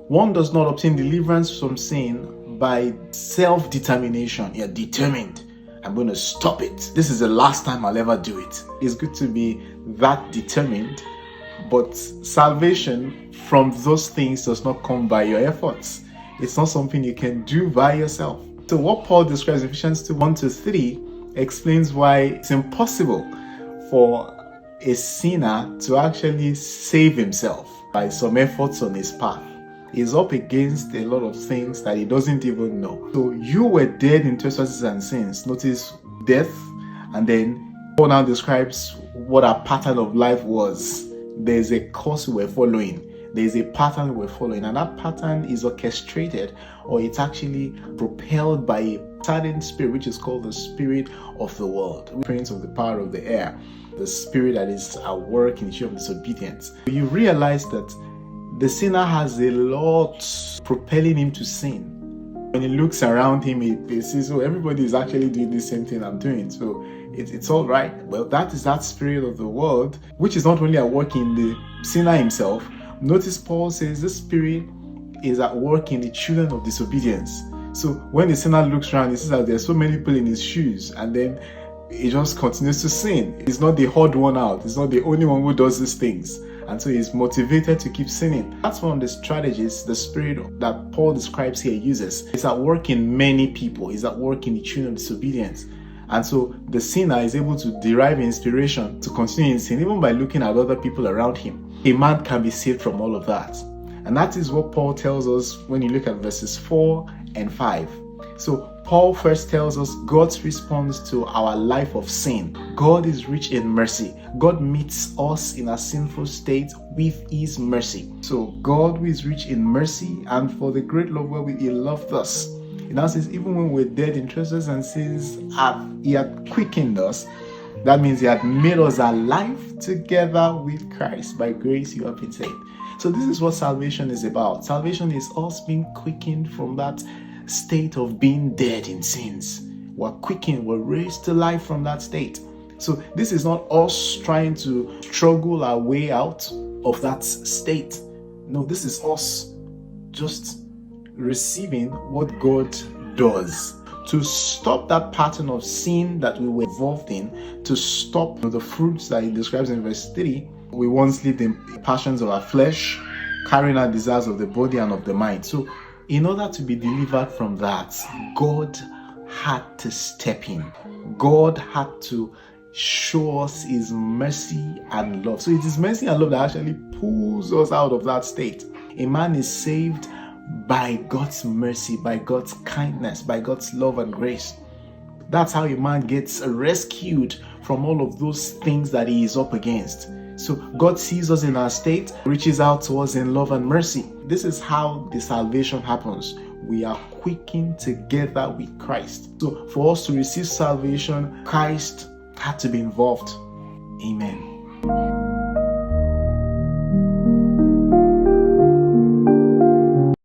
One does not obtain deliverance from sin by self-determination. You're determined. I'm going to stop it. This is the last time I'll ever do it. It's good to be that determined, but salvation from those things does not come by your efforts. It's not something you can do by yourself. So what Paul describes in Ephesians 2:1-3 explains why it's impossible for a sinner to actually save himself by some efforts on his path. He's up against a lot of things that he doesn't even know. So you were dead in trespasses and sins. Notice death, and then Paul now describes what our pattern of life was. There's a course we're following. There's a pattern we're following, and that pattern is orchestrated, or it's actually propelled by a certain spirit, which is called the spirit of the world, prince of the power of the air, the spirit that is at work in the issue of disobedience. You realize that the sinner has a lot propelling him to sin. When he looks around him, he sees, oh, everybody is actually doing the same thing I'm doing, so it's all right. Well, that is that spirit of the world, which is not only at work in the sinner himself. Notice Paul says this spirit is at work in the children of disobedience. So when the sinner looks around, he sees that there's so many people in his shoes, and then he just continues to sin. He's not the odd one out. He's not the only one who does these things. And so he's motivated to keep sinning. That's one of the strategies the spirit that Paul describes here uses. It's at work in many people. It's at work in the children of disobedience. And so the sinner is able to derive inspiration to continue in sin, even by looking at other people around him. A man can be saved from all of that. And that is what Paul tells us when you look at verses 4 and 5. So Paul first tells us God's response to our life of sin. God is rich in mercy. God meets us in a sinful state with his mercy. So God, who is rich in mercy, and for the great love wherewith he loved us. It now says, even when we're dead in trespasses and sins, he had quickened us. That means he had made us alive together with Christ. By grace you have been saved. So this is what salvation is about. Salvation is us being quickened from that state of being dead in sins. We're quickened, we're raised to life from that state. So this is not us trying to struggle our way out of that state. No, this is us just receiving what God does to stop that pattern of sin that we were involved in, to stop the fruits that he describes in verse 3. We once lived in passions of our flesh, carrying out desires of the body and of the mind. So in order to be delivered from that, God had to step in. God had to show us his mercy and love. So it is mercy and love that actually pulls us out of that state. A man is saved by God's mercy, by God's kindness, by God's love and grace. That's how a man gets rescued from all of those things that he is up against. So God sees us in our state, reaches out to us in love and mercy. This is how the salvation happens. We are quickened together with Christ. So for us to receive salvation, Christ had to be involved. Amen.